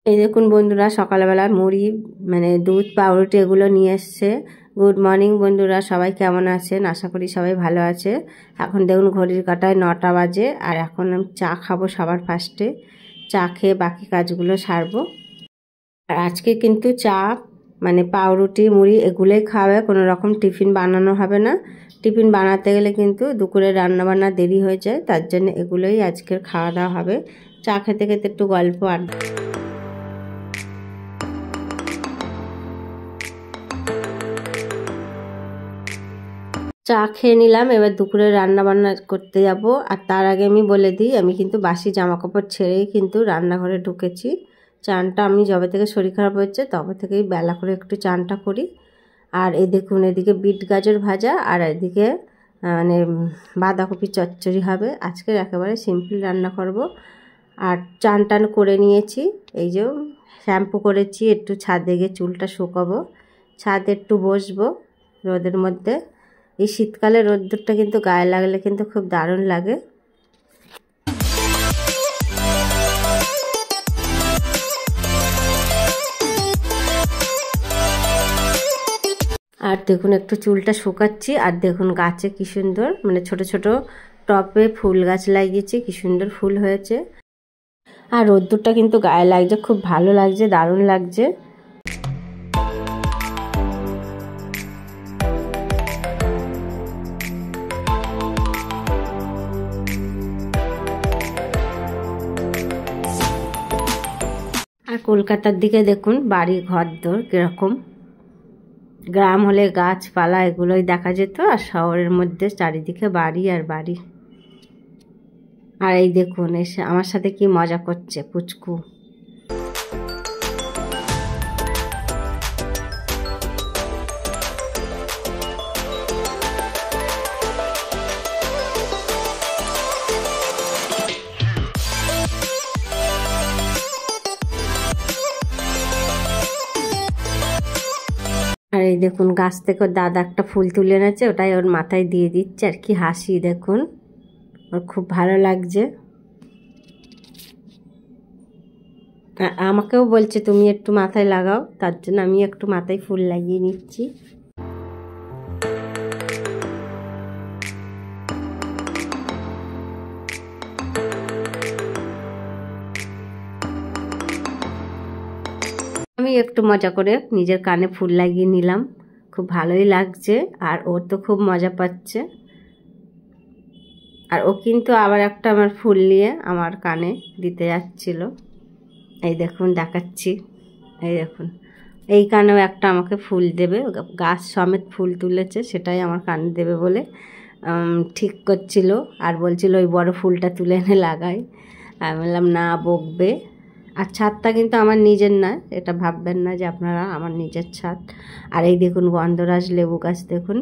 এই দেখুন বন্ধুরা, সকালবেলা মুড়ি মানে দুধ পাউরুটি এগুলো নিয়ে এসছে। গুড মর্নিং বন্ধুরা, সবাই কেমন আছেন? আশা করি সবাই ভালো আছে। এখন দেখুন ঘড়ির কাঁটায় 9টা বাজে, আর এখন আমি চা খাবো সবার ফার্স্টে। চা খেয়ে বাকি কাজগুলো সারবো। আর আজকে কিন্তু চা মানে পাউরুটি মুড়ি এগুলোই খাওয়া, কোনো রকম টিফিন বানানো হবে না। টিফিন বানাতে গেলে কিন্তু দুপুরে রান্নাবান্না দেরি হয়ে যায়, তার জন্য এগুলোই আজকের খাওয়া দাওয়া হবে। চা খেতে খেতে একটু গল্প আড্ডা। চা খেয়ে নিলাম, এবার দুপুরে রান্না বান্না করতে যাব। আর তার আগে আমি বলে দিই, আমি কিন্তু বাসি জামা কাপড় ছেড়েই কিন্তু রান্নাঘরে ঢুকেছি। চানটা আমি যবে থেকে শরীর খারাপ হচ্ছে তবে থেকেই বেলা করে একটু চানটা করি। আর এই দেখুন, এদিকে বিট গাজর ভাজা, আর এদিকে মানে বাঁধাকপি চচ্চড়ি হবে। আজকের একেবারে সিম্পল রান্না করব। আর চান টান করে নিয়েছি, এই যে শ্যাম্পু করেছি, একটু ছাদে গিয়ে চুলটা শুকাবো, ছাদে একটু বসবো রোদের মধ্যে। এই শীতকালে রোদ্দুরটা কিন্তু গায়ে লাগলে কিন্তু খুব দারুণ লাগে। আর দেখুন একটু চুলটা শুকাচ্ছি। আর দেখুন গাছে কি সুন্দর মানে ছোট ছোট টবে ফুল গাছ লাগিয়েছি, কি সুন্দর ফুল হয়েছে। আর রোদ্দুরটা কিন্তু গায়ে লাগছে, খুব ভালো লাগছে, দারুণ লাগছে। আর কলকাতার দিকে দেখুন বাড়ি ঘরদোর কিরকম। গ্রাম হলে গাছপালা এগুলোই দেখা যেত, আর শহরের মধ্যে চারিদিকে বাড়ি আর বাড়ি। আর এই দেখুন এসে আমার সাথে কি মজা করছে পুচকু। আর এই দেখুন গাছ থেকে দাদা একটা ফুল তুলে এনেছে, ওটাই ওর মাথায় দিয়ে দিচ্ছে। আর কি হাসি দেখুন, ওর খুব ভালো লাগছে। আমাকেও বলছে তুমি একটু মাথায় লাগাও, তার জন্য আমি একটু মাথায় ফুল লাগিয়ে নিচ্ছি। আমি একটু মজা করে নিজের কানে ফুল লাগিয়ে নিলাম, খুব ভালোই লাগছে। আর ও তো খুব মজা পাচ্ছে। আর ও কিন্তু আবার একটা আমার ফুল নিয়ে আমার কানে দিতে যাচ্ছিল। এই দেখুন দেখাচ্ছি, এই দেখুন এই কানেও একটা আমাকে ফুল দেবে, গাছ সমেত ফুল তুলেছে, সেটাই আমার কানে দেবে বলে ঠিক করছিল। আর বলছিল ওই বড় ফুলটা তুলে এনে লাগাই। আমি বললাম না, বকবে। আর ছাদটা কিন্তু আমার নিজের না, এটা ভাববেন না যে আপনারা আমার নিজের ছাদ। আর এই দেখুন গন্ধরাজ লেবু গাছ, দেখুন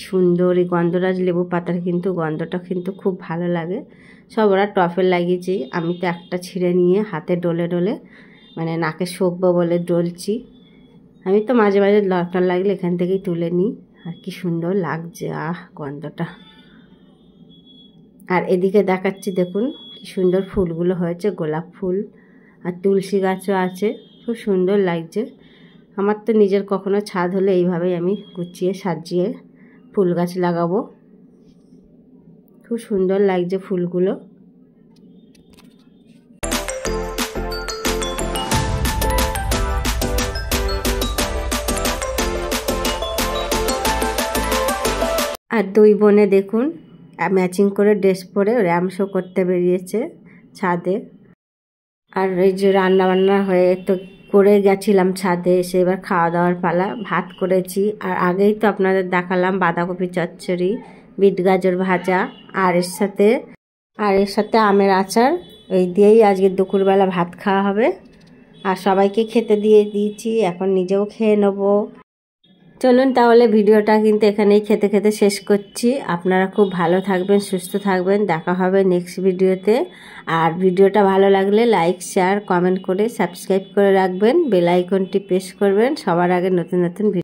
সুন্দর। এই গন্ধরাজ লেবু পাতার কিন্তু গন্ধটা কিন্তু খুব ভালো লাগে। সব ওরা টফে লাগিয়েছি, আমি তো একটা ছিঁড়ে নিয়ে হাতে ডলে ডলে মানে নাকে শুকবো বলে ডলছি। আমি তো মাঝে মাঝে দরকার লাগলে এখান থেকেই তুলে নিই। আর কি সুন্দর লাগছে গন্ধটা। আর এদিকে দেখাচ্ছি দেখুন কি সুন্দর ফুলগুলো হয়েছে, গোলাপ ফুল আর তুলসী গাছও আছে, খুব সুন্দর লাগছে। আমার তো নিজের কখনো ছাদ হলে এইভাবেই আমি গুছিয়ে সাজিয়ে ফুল গাছ লাগাবো। খুব সুন্দর লাগছে ফুলগুলো। আর দুই বোনে দেখুন ম্যাচিং করে ড্রেস পরে র্যাম শো করতে বেরিয়েছে ছাদে। আর এই যে রান্না বান্না হয়ে তো করে গেছিলাম ছাদে, এসে এবার খাওয়া দাওয়ার পালা। ভাত করেছি, আর আগেই তো আপনাদের দেখালাম বাঁধাকপি চচ্চড়ি, বিট গাজর ভাজা, আর এর সাথে আমের আচার। এই দিয়েই আজকে দুপুরবেলা ভাত খাওয়া হবে। আর সবাইকে খেতে দিয়ে দিয়েছি, এখন নিজেও খেয়ে নেবো। চলুন তাহলে ভিডিওটা কিন্তু এখানেই খেতে খেতে শেষ করছি। আপনারা খুব ভালো থাকবেন, সুস্থ থাকবেন, দেখা হবে নেক্সট ভিডিওতে। আর ভিডিওটা ভালো লাগলে লাইক শেয়ার কমেন্ট করে সাবস্ক্রাইব করে রাখবেন, বেল আইকনটি প্রেস করবেন সবার আগে নতুন নতুন ভিডিও